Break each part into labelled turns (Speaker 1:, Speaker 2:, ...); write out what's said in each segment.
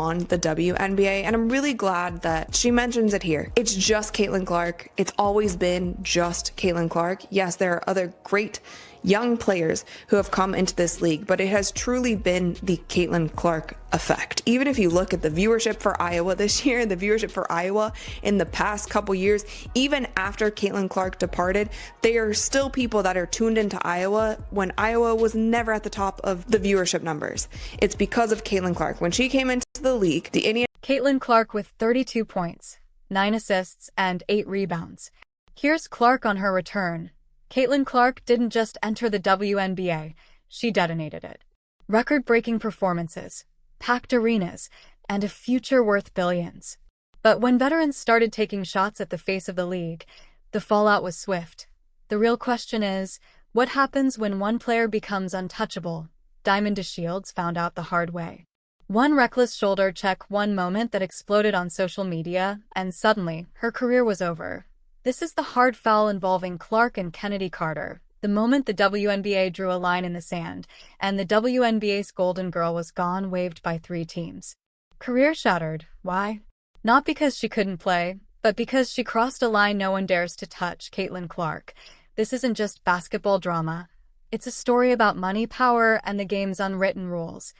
Speaker 1: on the WNBA, and I'm really glad that she mentions it here. It's just Caitlin Clark. It's always been just Caitlin Clark. Yes, there are other great young players who have come into this league, but it has truly been the Caitlin Clark effect. Even if you look at the viewership for Iowa this year, the viewership for Iowa in the past couple years, even after Caitlin Clark departed, there are still people that are tuned into Iowa when Iowa was never at the top of the viewership numbers. It's because of Caitlin Clark. When she came into the league, the Indiana...
Speaker 2: Caitlin Clark with 32 points, 9 assists, and 8 rebounds. Here's Clark on her return. Caitlin Clark didn't just enter the WNBA, she detonated it. Record-breaking performances, packed arenas, and a future worth billions. But when veterans started taking shots at the face of the league, the fallout was swift. The real question is, what happens when one player becomes untouchable? DeShields found out the hard way. One reckless shoulder check, one moment that exploded on social media, and suddenly, her career was over. This is the hard foul involving Clark and Kennedy Carter, the moment the WNBA drew a line in the sand, and the WNBA's Golden Girl was gone, waived by 3 teams. Career shattered. Why? Not because she couldn't play, but because she crossed a line no one dares to touch. Caitlin Clark. This isn't just basketball drama. It's a story about money, power, and the game's unwritten rules.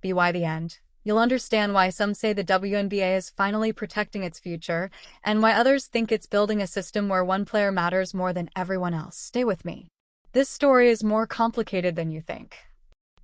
Speaker 2: By the end, you'll understand why some say the WNBA is finally protecting its future, and why others think it's building a system where one player matters more than everyone else. Stay with me. This story is more complicated than you think.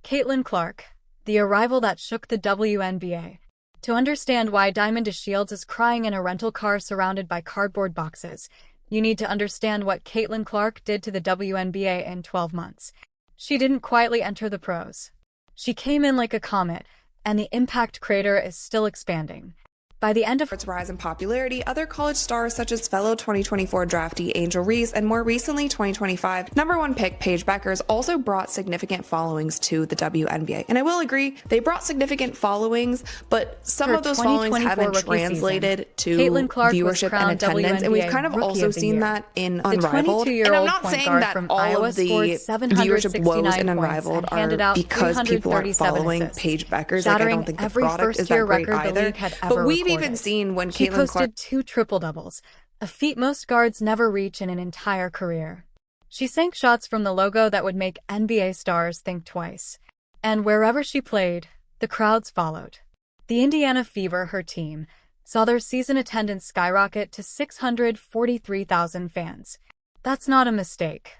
Speaker 2: Caitlin Clark, the arrival that shook the WNBA. To understand why DeShields is crying in a rental car surrounded by cardboard boxes, you need to understand what Caitlin Clark did to the WNBA in 12 months. She didn't quietly enter the pros. She came in like a comet, and the impact crater is still expanding. By the end of
Speaker 1: its rise in popularity, other college stars such as fellow 2024 draftee Angel Reese and more recently 2025 #1 pick Paige Bueckers also brought significant followings to the WNBA. And I will agree, they brought significant followings, but some of those followings haven't translated to viewership and attendance. And we've kind of also seen that in Unrivaled. And I'm not saying that all of the viewership woes in Unrivaled are because people aren't following Paige Bueckers. Like, I don't think the product is that great either. But we've even seen when
Speaker 2: she
Speaker 1: Caitlin
Speaker 2: posted 2 triple-doubles, a feat most guards never reach in an entire career. She sank shots from the logo that would make NBA stars think twice. And wherever she played, the crowds followed. The Indiana Fever, her team, saw their season attendance skyrocket to 643,000 fans. That's not a mistake.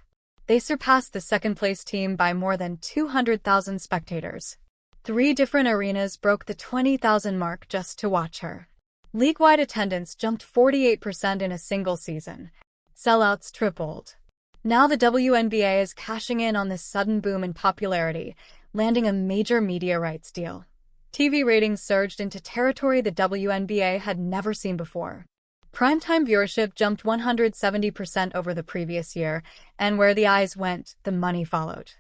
Speaker 2: They surpassed the second-place team by more than 200,000 spectators. 3 different arenas broke the 20,000 mark just to watch her. League-wide attendance jumped 48% in a single season. Sellouts tripled. Now the WNBA is cashing in on this sudden boom in popularity, landing a major media rights deal. TV ratings surged into territory the WNBA had never seen before. Primetime viewership jumped 170% over the previous year, and where the eyes went, the money followed.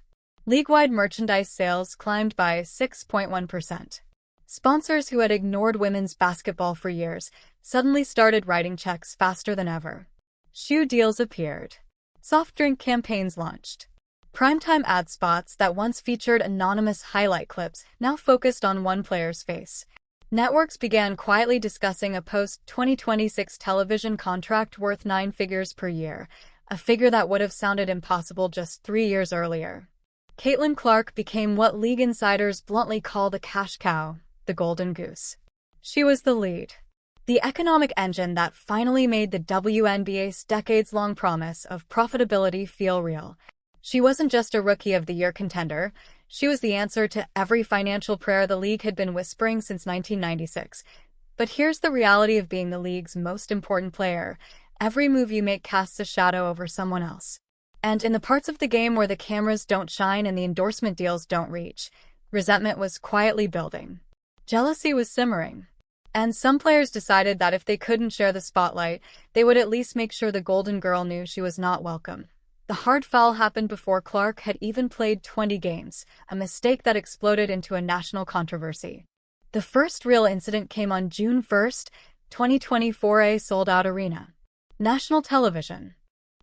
Speaker 2: League-wide merchandise sales climbed by 6.1%. Sponsors who had ignored women's basketball for years suddenly started writing checks faster than ever. Shoe deals appeared. Soft drink campaigns launched. Primetime ad spots that once featured anonymous highlight clips now focused on one player's face. Networks began quietly discussing a post-2026 television contract worth 9 figures per year, a figure that would have sounded impossible just 3 years earlier. Caitlin Clark became what league insiders bluntly call the cash cow, the golden goose. She was the lead, the economic engine that finally made the WNBA's decades-long promise of profitability feel real. She wasn't just a Rookie of the Year contender, she was the answer to every financial prayer the league had been whispering since 1996. But here's the reality of being the league's most important player. Every move you make casts a shadow over someone else. And in the parts of the game where the cameras don't shine and the endorsement deals don't reach, resentment was quietly building. Jealousy was simmering. And some players decided that if they couldn't share the spotlight, they would at least make sure the Golden Girl knew she was not welcome. The hard foul happened before Clark had even played 20 games, a mistake that exploded into a national controversy. The first real incident came on June 1, 2024, a sold-out arena. National television.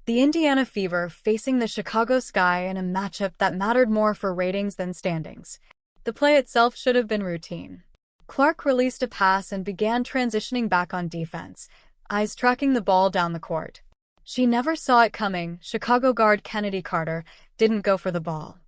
Speaker 2: The Indiana Fever facing the Chicago Sky in a matchup that mattered more for ratings than standings. The play itself should have been routine. Clark released a pass and began transitioning back on defense, eyes tracking the ball down the court. She never saw it coming. Chicago guard Kennedy Carter didn't go for the ball.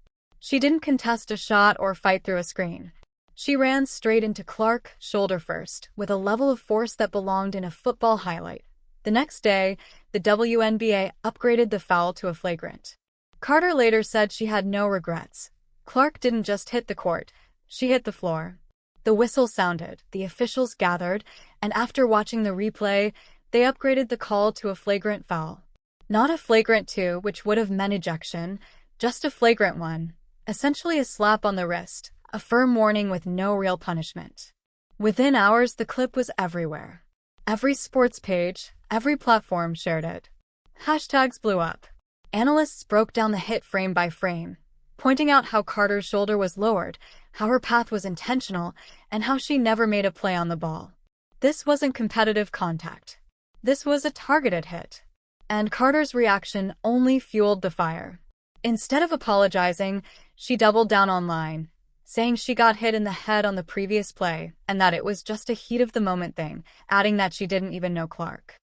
Speaker 2: She didn't contest a shot or fight through a screen. She ran straight into Clark, shoulder first, with a level of force that belonged in a football highlight. The next day, the WNBA upgraded the foul to a flagrant. Carter later said she had no regrets. Clark didn't just hit the court, she hit the floor. The whistle sounded, the officials gathered, and after watching the replay, they upgraded the call to a flagrant foul. Not a flagrant 2, which would have meant ejection, just a flagrant 1, essentially a slap on the wrist, a firm warning with no real punishment. Within hours, the clip was everywhere. Every sports page, every platform shared it. Hashtags blew up. Analysts broke down the hit frame by frame, pointing out how Carter's shoulder was lowered, how her path was intentional, and how she never made a play on the ball. This wasn't competitive contact. This was a targeted hit. And Carter's reaction only fueled the fire. Instead of apologizing, she doubled down online, saying she got hit in the head on the previous play and that it was just a heat-of-the-moment thing, adding that she didn't even know Clark.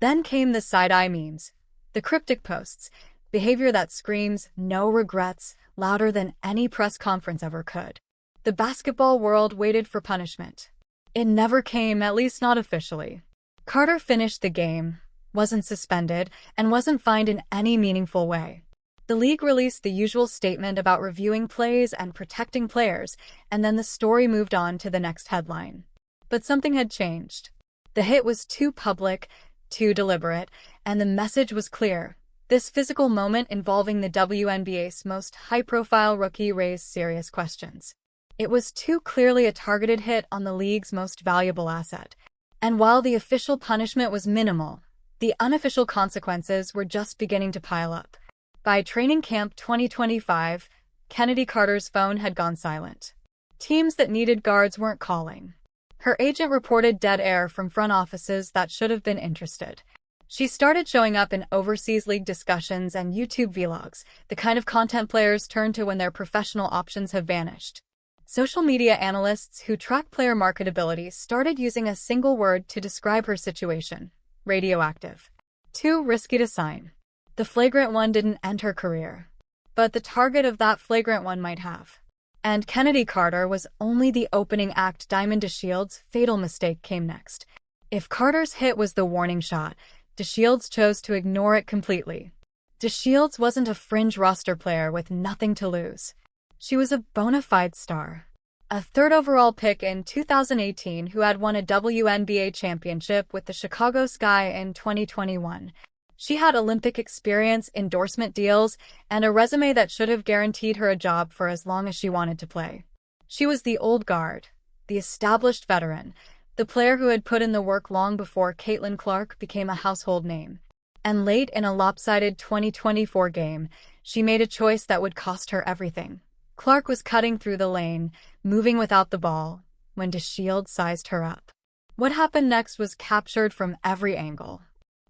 Speaker 2: Then came the side-eye memes, the cryptic posts, behavior that screams, "no regrets," louder than any press conference ever could. The basketball world waited for punishment. It never came, at least not officially. Carter finished the game, wasn't suspended, and wasn't fined in any meaningful way. The league released the usual statement about reviewing plays and protecting players, and then the story moved on to the next headline. But something had changed. The hit was too public, too deliberate, and the message was clear. This physical moment involving the WNBA's most high-profile rookie raised serious questions. It was too clearly a targeted hit on the league's most valuable asset. And while the official punishment was minimal, the unofficial consequences were just beginning to pile up. By training camp 2025, Kennedy Carter's phone had gone silent. Teams that needed guards weren't calling. Her agent reported dead air from front offices that should have been interested. She started showing up in overseas league discussions and YouTube vlogs, the kind of content players turn to when their professional options have vanished. Social media analysts who track player marketability started using a single word to describe her situation: radioactive. Too risky to sign. The flagrant 1 didn't end her career, but the target of that flagrant 1 might have. And Kennedy Carter was only the opening act. DeShields' fatal mistake came next. If Carter's hit was the warning shot, DeShields chose to ignore it completely. DeShields wasn't a fringe roster player with nothing to lose. She was a bona fide star. A third overall pick in 2018 who had won a WNBA championship with the Chicago Sky in 2021. She had Olympic experience, endorsement deals, and a resume that should have guaranteed her a job for as long as she wanted to play. She was the old guard, the established veteran, the player who had put in the work long before Caitlin Clark became a household name. And late in a lopsided 2024 game, she made a choice that would cost her everything. Clark was cutting through the lane, moving without the ball, when DeShields sized her up. What happened next was captured from every angle.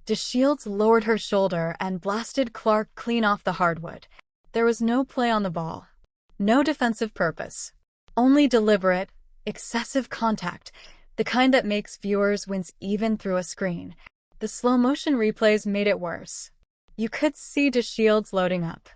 Speaker 2: DeShields lowered her shoulder and blasted Clark clean off the hardwood. There was no play on the ball. No defensive purpose. Only deliberate, excessive contact, the kind that makes viewers wince even through a screen. The slow-motion replays made it worse. You could see DeShields loading up.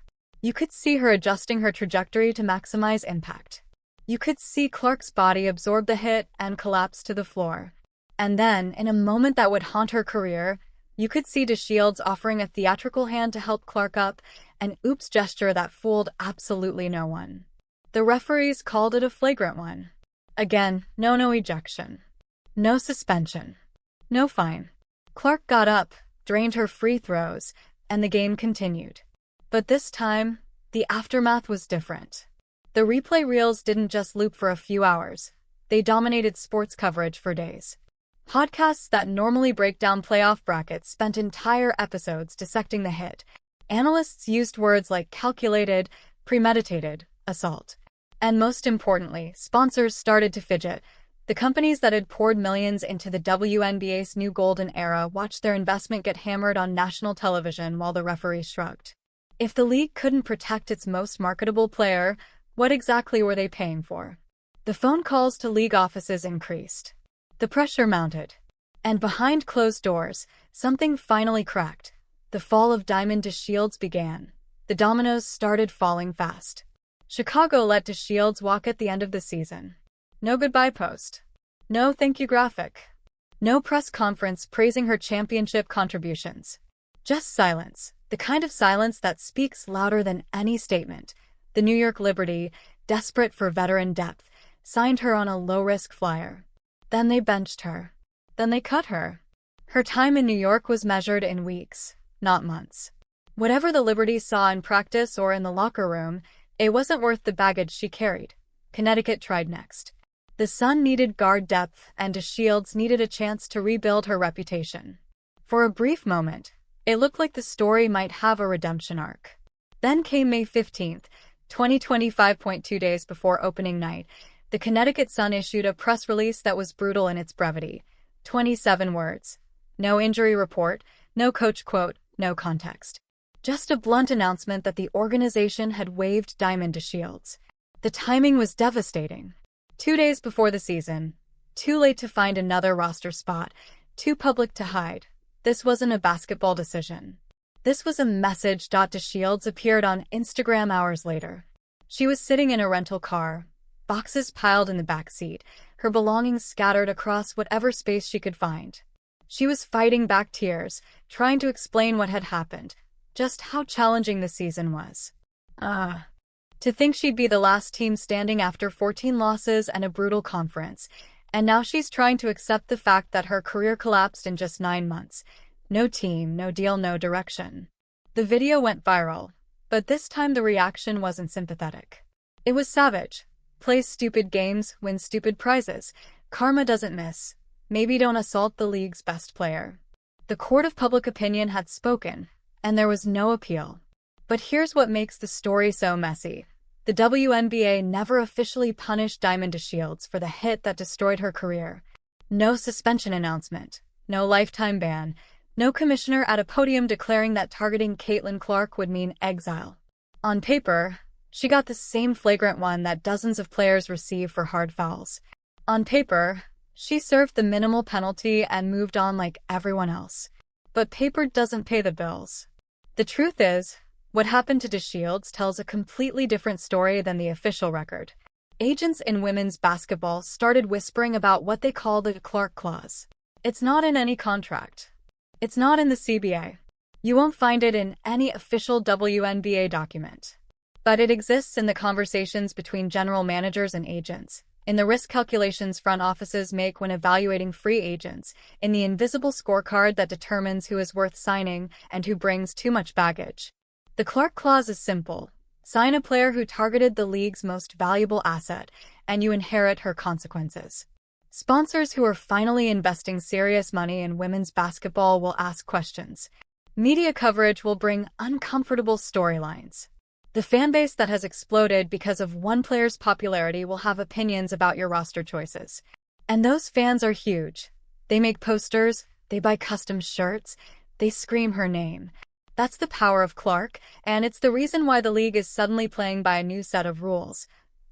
Speaker 2: You could see her adjusting her trajectory to maximize impact. You could see Clark's body absorb the hit and collapse to the floor. And then, in a moment that would haunt her career, you could see DeShields offering a theatrical hand to help Clark up, an oops gesture that fooled absolutely no one. The referees called it a flagrant 1. Again, no ejection. No suspension. No fine. Clark got up, drained her free throws, and the game continued. But this time, the aftermath was different. The replay reels didn't just loop for a few hours. They dominated sports coverage for days. Podcasts that normally break down playoff brackets spent entire episodes dissecting the hit. Analysts used words like calculated, premeditated, assault. And most importantly, sponsors started to fidget. The companies that had poured millions into the WNBA's new golden era watched their investment get hammered on national television while the referees shrugged. If the league couldn't protect its most marketable player, what exactly were they paying for? The phone calls to league offices increased. The pressure mounted. And behind closed doors, something finally cracked. The fall of Diamond DeShields began. The dominoes started falling fast. Chicago let DeShields walk at the end of the season. No goodbye post. No thank you graphic. No press conference praising her championship contributions. Just silence, the kind of silence that speaks louder than any statement. The New York Liberty, desperate for veteran depth, signed her on a low-risk flyer. Then they benched her. Then they cut her. Her time in New York was measured in weeks, not months. Whatever the Liberty saw in practice or in the locker room, it wasn't worth the baggage she carried. Connecticut tried next. The Sun needed guard depth, and DeShields needed a chance to rebuild her reputation. For a brief moment, it looked like the story might have a redemption arc. Then came May 15th, 2025. 2 days before opening night, the Connecticut Sun issued a press release that was brutal in its brevity. 27 words. No injury report, no coach quote, no context. Just a blunt announcement that the organization had waived Diamond DeShields. The timing was devastating. 2 days before the season. Too late to find another roster spot. Too public to hide. This wasn't a basketball decision. This was a message. DeShields appeared on Instagram hours later. She was sitting in a rental car, boxes piled in the back seat, her belongings scattered across whatever space she could find. She was fighting back tears, trying to explain what had happened, just how challenging the season was. To think she'd be the last team standing after 14 losses and a brutal conference, and now she's trying to accept the fact that her career collapsed in just 9 months. No team, no deal, no direction. The video went viral, but this time the reaction wasn't sympathetic. It was savage. Play stupid games, win stupid prizes. Karma doesn't miss. Maybe don't assault the league's best player. The court of public opinion had spoken, and there was no appeal. But here's what makes the story so messy. The WNBA never officially punished Diamond DeShields for the hit that destroyed her career. No suspension announcement, no lifetime ban, no commissioner at a podium declaring that targeting Caitlin Clark would mean exile. On paper, she got the same flagrant one that dozens of players receive for hard fouls. On paper, she served the minimal penalty and moved on like everyone else. But paper doesn't pay the bills. The truth is, what happened to DeShields tells a completely different story than the official record. Agents in women's basketball started whispering about what they call the Clark Clause. It's not in any contract. It's not in the CBA. You won't find it in any official WNBA document. But it exists in the conversations between general managers and agents, in the risk calculations front offices make when evaluating free agents, in the invisible scorecard that determines who is worth signing and who brings too much baggage. The Clark Clause is simple. Sign a player who targeted the league's most valuable asset, and you inherit her consequences. Sponsors who are finally investing serious money in women's basketball will ask questions. Media coverage will bring uncomfortable storylines. The fanbase that has exploded because of one player's popularity will have opinions about your roster choices. And those fans are huge. They make posters, they buy custom shirts, they scream her name. That's the power of Clark, and it's the reason why the league is suddenly playing by a new set of rules.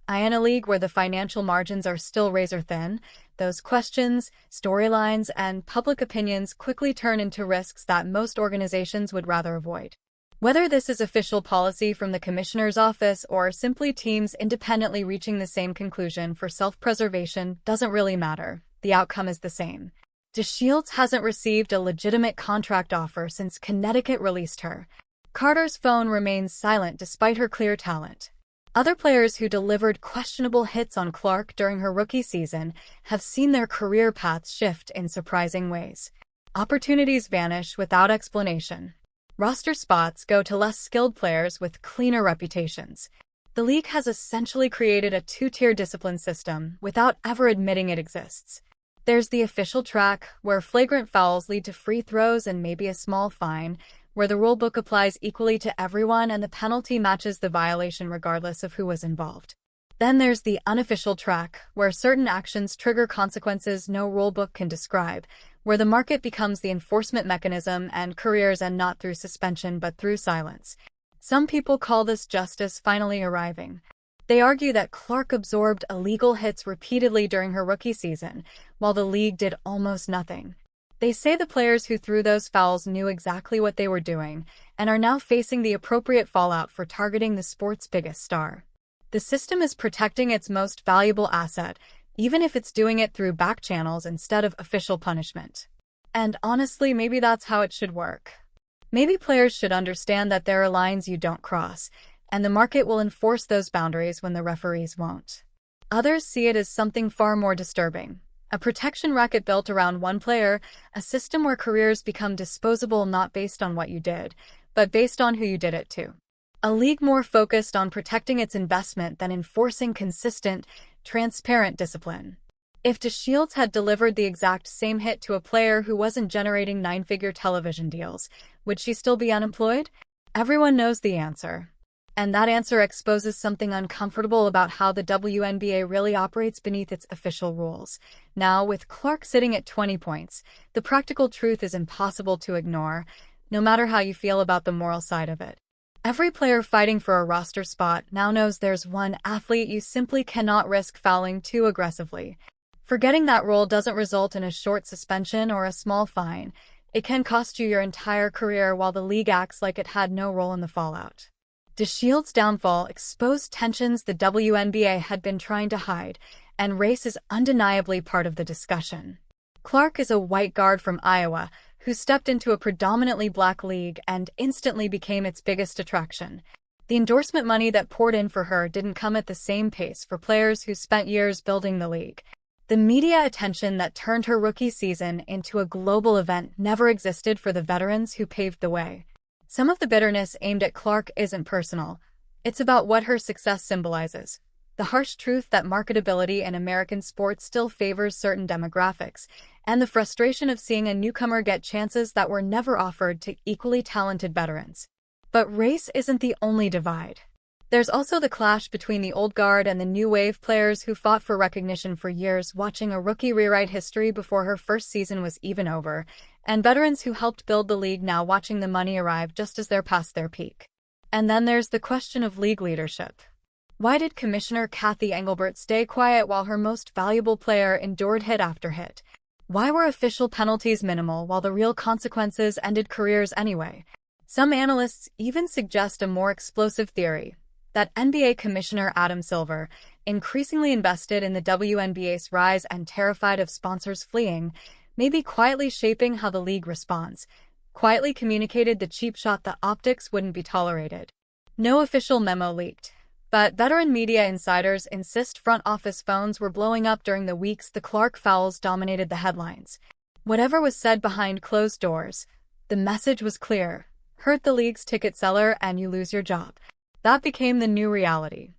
Speaker 2: In a league where the financial margins are still razor-thin, those questions, storylines, and public opinions quickly turn into risks that most organizations would rather avoid. Whether this is official policy from the commissioner's office or simply teams independently reaching the same conclusion for self-preservation doesn't really matter. The outcome is the same. DeShields hasn't received a legitimate contract offer since Connecticut released her. Carter's phone remains silent despite her clear talent. Other players who delivered questionable hits on Clark during her rookie season have seen their career paths shift in surprising ways. Opportunities vanish without explanation. Roster spots go to less skilled players with cleaner reputations. The league has essentially created a two-tier discipline system without ever admitting it exists. There's the official track, where flagrant fouls lead to free throws and maybe a small fine, where the rulebook applies equally to everyone and the penalty matches the violation regardless of who was involved. Then there's the unofficial track, where certain actions trigger consequences no rulebook can describe, where the market becomes the enforcement mechanism and careers end not through suspension but through silence. Some people call this justice finally arriving. They argue that Clark absorbed illegal hits repeatedly during her rookie season, while the league did almost nothing. They say the players who threw those fouls knew exactly what they were doing and are now facing the appropriate fallout for targeting the sport's biggest star. The system is protecting its most valuable asset, even if it's doing it through back channels instead of official punishment. And honestly, maybe that's how it should work. Maybe players should understand that there are lines you don't cross, and the market will enforce those boundaries when the referees won't. Others see it as something far more disturbing. A protection racket built around one player, a system where careers become disposable not based on what you did, but based on who you did it to. A league more focused on protecting its investment than enforcing consistent, transparent discipline. If DeShields had delivered the exact same hit to a player who wasn't generating nine-figure television deals, would she still be unemployed? Everyone knows the answer. And that answer exposes something uncomfortable about how the WNBA really operates beneath its official rules. Now, with Clark sitting at 20 points, the practical truth is impossible to ignore, no matter how you feel about the moral side of it. Every player fighting for a roster spot now knows there's one athlete you simply cannot risk fouling too aggressively. Forgetting that rule doesn't result in a short suspension or a small fine. It can cost you your entire career while the league acts like it had no role in the fallout. DeShields' downfall exposed tensions the WNBA had been trying to hide, and race is undeniably part of the discussion. Clark is a white guard from Iowa who stepped into a predominantly black league and instantly became its biggest attraction. The endorsement money that poured in for her didn't come at the same pace for players who spent years building the league. The media attention that turned her rookie season into a global event never existed for the veterans who paved the way. Some of the bitterness aimed at Clark isn't personal. It's about what her success symbolizes. The harsh truth that marketability in American sports still favors certain demographics, and the frustration of seeing a newcomer get chances that were never offered to equally talented veterans. But race isn't the only divide. There's also the clash between the old guard and the new wave players who fought for recognition for years, watching a rookie rewrite history before her first season was even over, and veterans who helped build the league now watching the money arrive just as they're past their peak. And then there's the question of league leadership. Why did Commissioner Kathy Engelbert stay quiet while her most valuable player endured hit after hit? Why were official penalties minimal while the real consequences ended careers anyway? Some analysts even suggest a more explosive theory, that NBA Commissioner Adam Silver, increasingly invested in the WNBA's rise and terrified of sponsors fleeing, may be quietly shaping how the league responds, quietly communicated the cheap shot that optics wouldn't be tolerated. No official memo leaked, but veteran media insiders insist front office phones were blowing up during the weeks the Clark fouls dominated the headlines. Whatever was said behind closed doors, the message was clear: hurt the league's ticket seller and you lose your job. That became the new reality.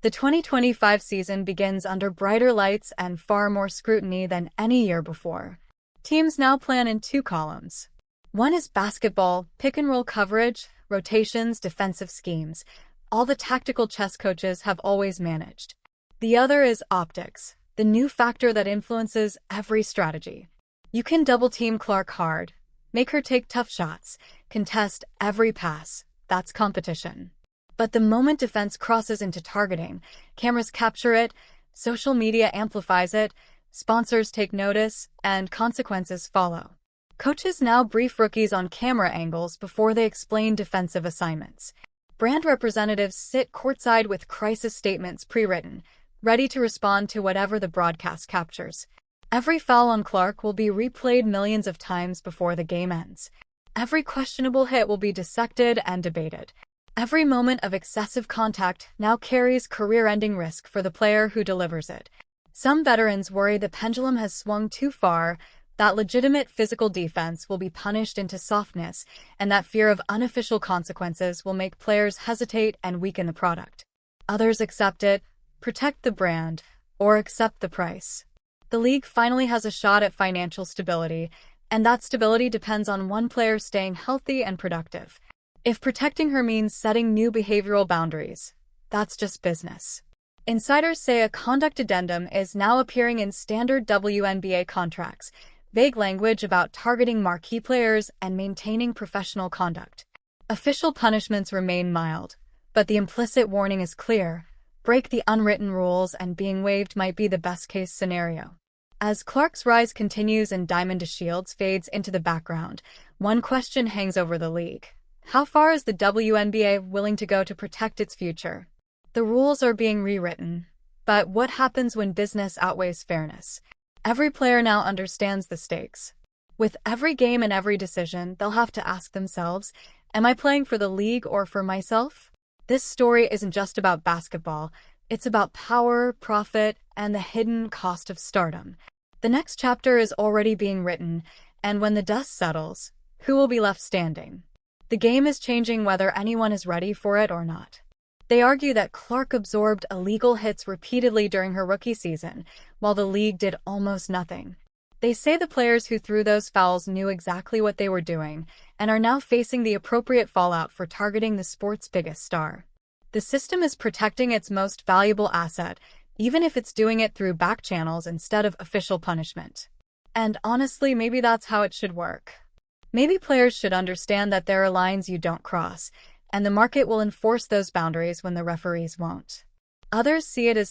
Speaker 2: The 2025 season begins under brighter lights and far more scrutiny than any year before. Teams now plan in two columns. One is basketball, pick-and-roll coverage, rotations, defensive schemes, all the tactical chess coaches have always managed. The other is optics, the new factor that influences every strategy. You can double-team Clark hard, make her take tough shots, contest every pass. That's competition. But the moment defense crosses into targeting, cameras capture it, social media amplifies it, sponsors take notice, and consequences follow. Coaches now brief rookies on camera angles before they explain defensive assignments. Brand representatives sit courtside with crisis statements pre-written, ready to respond to whatever the broadcast captures. Every foul on Clark will be replayed millions of times before the game ends. Every questionable hit will be dissected and debated. Every moment of excessive contact now carries career-ending risk for the player who delivers it. Some veterans worry the pendulum has swung too far, that legitimate physical defense will be punished into softness, and that fear of unofficial consequences will make players hesitate and weaken the product. Others accept it, protect the brand, or accept the price. The league finally has a shot at financial stability, and that stability depends on one player staying healthy and productive. If protecting her means setting new behavioral boundaries, that's just business. Insiders say a conduct addendum is now appearing in standard WNBA contracts, vague language about targeting marquee players and maintaining professional conduct. Official punishments remain mild, but the implicit warning is clear: break the unwritten rules, and being waived might be the best-case scenario. As Clark's rise continues and Diamond DeShields fades into the background, one question hangs over the league. How far is the WNBA willing to go to protect its future? The rules are being rewritten, but what happens when business outweighs fairness? Every player now understands the stakes. With every game and every decision, they'll have to ask themselves, am I playing for the league or for myself? This story isn't just about basketball. It's about power, profit, and the hidden cost of stardom. The next chapter is already being written, and when the dust settles, who will be left standing? The game is changing whether anyone is ready for it or not. They argue that Clark absorbed illegal hits repeatedly during her rookie season, while the league did almost nothing. They say the players who threw those fouls knew exactly what they were doing and are now facing the appropriate fallout for targeting the sport's biggest star. The system is protecting its most valuable asset, even if it's doing it through back channels instead of official punishment. And honestly, maybe that's how it should work. Maybe players should understand that there are lines you don't cross, and the market will enforce those boundaries when the referees won't. Others see it as